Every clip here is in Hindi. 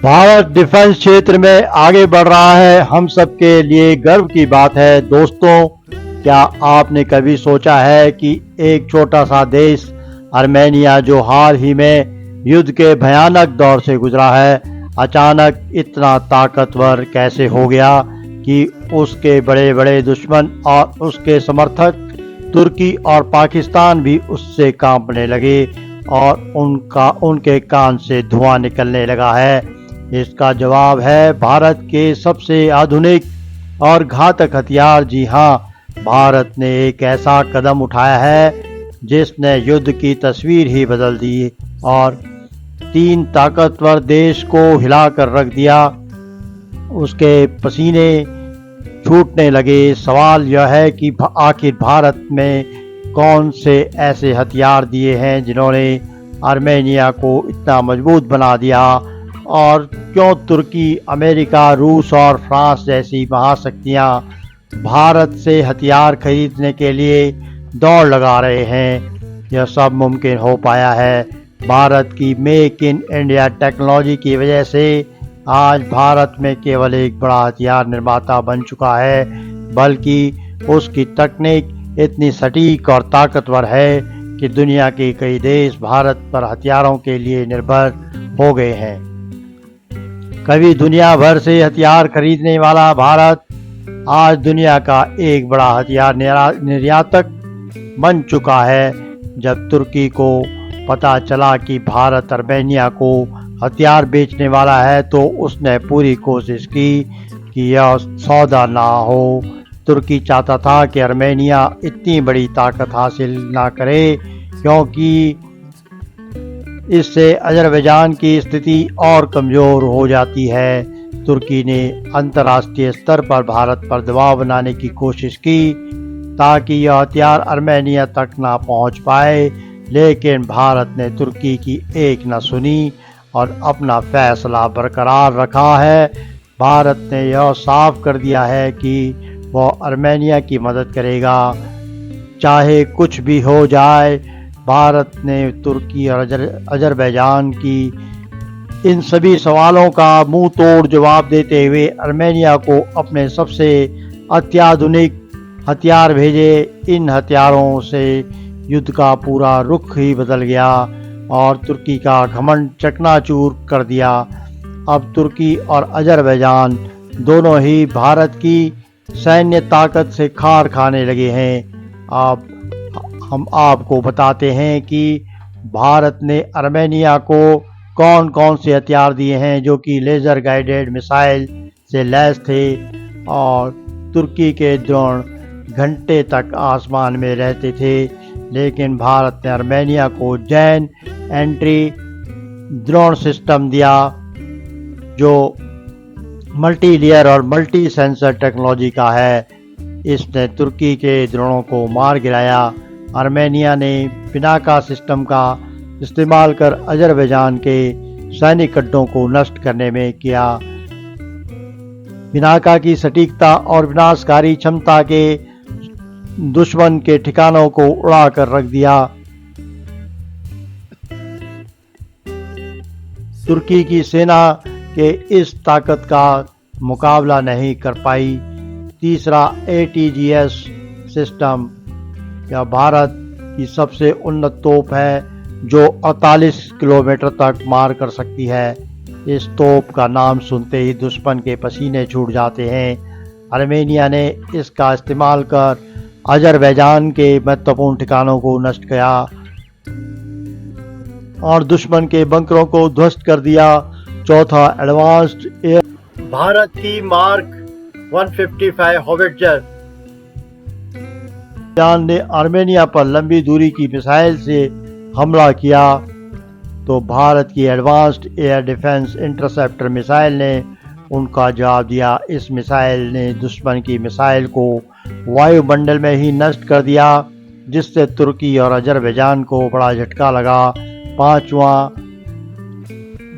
भारत डिफेंस क्षेत्र में आगे बढ़ रहा है, हम सबके लिए गर्व की बात है। दोस्तों, क्या आपने कभी सोचा है कि एक छोटा सा देश आर्मेनिया, जो हाल ही में युद्ध के भयानक दौर से गुजरा है, अचानक इतना ताकतवर कैसे हो गया कि उसके बड़े बड़े दुश्मन और उसके समर्थक तुर्की और पाकिस्तान भी उससे कांपने लगे और उनके कान से धुआं निकलने लगा है। इसका जवाब है भारत के सबसे आधुनिक और घातक हथियार। जी हाँ, भारत ने एक ऐसा कदम उठाया है जिसने युद्ध की तस्वीर ही बदल दी और तीन ताकतवर देश को हिलाकर रख दिया। उसके पसीने छूटने लगे। सवाल यह है कि आखिर भारत में कौन से ऐसे हथियार दिए हैं जिन्होंने आर्मेनिया को इतना मजबूत बना दिया, और क्यों तुर्की, अमेरिका, रूस और फ्रांस जैसी महाशक्तियां भारत से हथियार खरीदने के लिए दौड़ लगा रहे हैं। यह सब मुमकिन हो पाया है भारत की मेक इन इंडिया टेक्नोलॉजी की वजह से। आज भारत में केवल एक बड़ा हथियार निर्माता बन चुका है, बल्कि उसकी तकनीक इतनी सटीक और ताकतवर है कि दुनिया के कई देश भारत पर हथियारों के लिए निर्भर हो गए हैं। कभी दुनिया भर से हथियार खरीदने वाला भारत आज दुनिया का एक बड़ा हथियार निर्यातक बन चुका है। जब तुर्की को पता चला कि भारत आर्मेनिया को हथियार बेचने वाला है, तो उसने पूरी कोशिश की कि यह सौदा ना हो। तुर्की चाहता था कि आर्मेनिया इतनी बड़ी ताकत हासिल ना करे, क्योंकि इससे अजरबैजान की स्थिति और कमज़ोर हो जाती है। तुर्की ने अंतर्राष्ट्रीय स्तर पर भारत पर दबाव बनाने की कोशिश की ताकि यह हथियार आर्मेनिया तक ना पहुंच पाए, लेकिन भारत ने तुर्की की एक न सुनी और अपना फैसला बरकरार रखा है। भारत ने यह साफ कर दिया है कि वह आर्मेनिया की मदद करेगा, चाहे कुछ भी हो जाए। भारत ने तुर्की और अजरबैजान की इन सभी सवालों का मुंह तोड़ जवाब देते हुए आर्मेनिया को अपने सबसे अत्याधुनिक हथियार भेजे। इन हथियारों से युद्ध का पूरा रुख ही बदल गया और तुर्की का घमंड चकनाचूर कर दिया। अब तुर्की और अजरबैजान दोनों ही भारत की सैन्य ताकत से खार खाने लगे हैं। अब हम आपको बताते हैं कि भारत ने आर्मेनिया को कौन कौन से हथियार दिए हैं जो कि लेज़र गाइडेड मिसाइल से लैस थे, और तुर्की के ड्रोन घंटे तक आसमान में रहते थे, लेकिन भारत ने आर्मेनिया को जैन एंट्री ड्रोन सिस्टम दिया, जो मल्टी लेयर और मल्टी सेंसर टेक्नोलॉजी का है। इसने तुर्की के ड्रोनों को मार गिराया। आर्मेनिया ने पिनाका सिस्टम का इस्तेमाल कर अजरबैजान के सैनिक अड्डों को नष्ट करने में किया। पिनाका की सटीकता और विनाशकारी क्षमता के दुश्मन के ठिकानों को उड़ा कर रख दिया। तुर्की की सेना के इस ताकत का मुकाबला नहीं कर पाई। तीसरा, ATGS सिस्टम, यह भारत की सबसे उन्नत तोप है जो 48 किलोमीटर तक मार कर सकती है। इस तोप का नाम सुनते ही दुश्मन के पसीने छूट जाते हैं। आर्मेनिया ने इसका इस्तेमाल कर अजरबैजान के महत्वपूर्ण ठिकानों को नष्ट किया और दुश्मन के बंकरों को ध्वस्त कर दिया। चौथा, एडवांस्ड एयर। भारत की मार्क 155 हॉविट्जर ने आर्मेनिया पर लंबी दूरी की मिसाइल से हमला किया, तो भारत की advanced air defence interceptor missile ने उनका जवाब दिया। इस मिसाइल ने दुश्मन की मिसाइल को वायुमंडल में ही नष्ट कर दिया, जिससे तुर्की और अजरबैजान को बड़ा झटका लगा। पांचवा,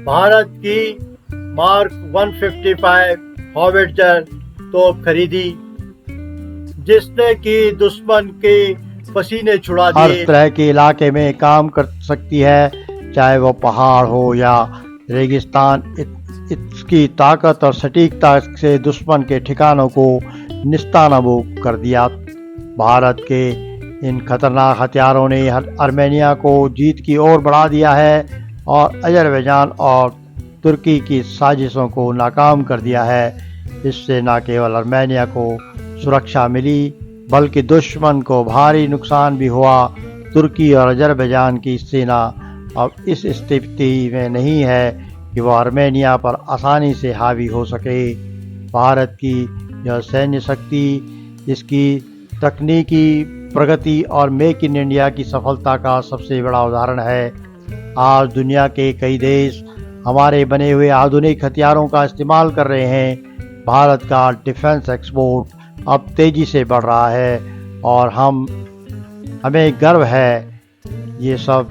भारत की मार्क 155 हॉविट्जर तोप खरीदी, जिसने कि दुश्मन के पसीने छुड़ा दिए। हर तरह के इलाके में काम कर सकती है, चाहे वो पहाड़ हो या रेगिस्तान। इसकी ताकत और सटीकता से दुश्मन के ठिकानों को निस्तानाबूद कर दिया। भारत के इन खतरनाक हथियारों ने आर्मेनिया को जीत की ओर बढ़ा दिया है और अजरबैजान और तुर्की की साजिशों को नाकाम कर दिया है। इससे न केवल आर्मेनिया को सुरक्षा मिली बल्कि दुश्मन को भारी नुकसान भी हुआ। तुर्की और अजरबैजान की सेना अब इस स्थिति में नहीं है कि वह आर्मेनिया पर आसानी से हावी हो सके। भारत की यह सैन्य शक्ति, इसकी तकनीकी प्रगति और मेक इन इंडिया की सफलता का सबसे बड़ा उदाहरण है। आज दुनिया के कई देश हमारे बने हुए आधुनिक हथियारों का इस्तेमाल कर रहे हैं। भारत का डिफेंस एक्सपोर्ट अब तेजी से बढ़ रहा है और हमें गर्व है। ये सब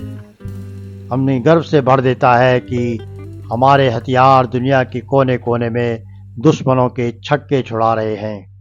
हमें गर्व से भर देता है कि हमारे हथियार दुनिया के कोने कोने में दुश्मनों के छक्के छुड़ा रहे हैं।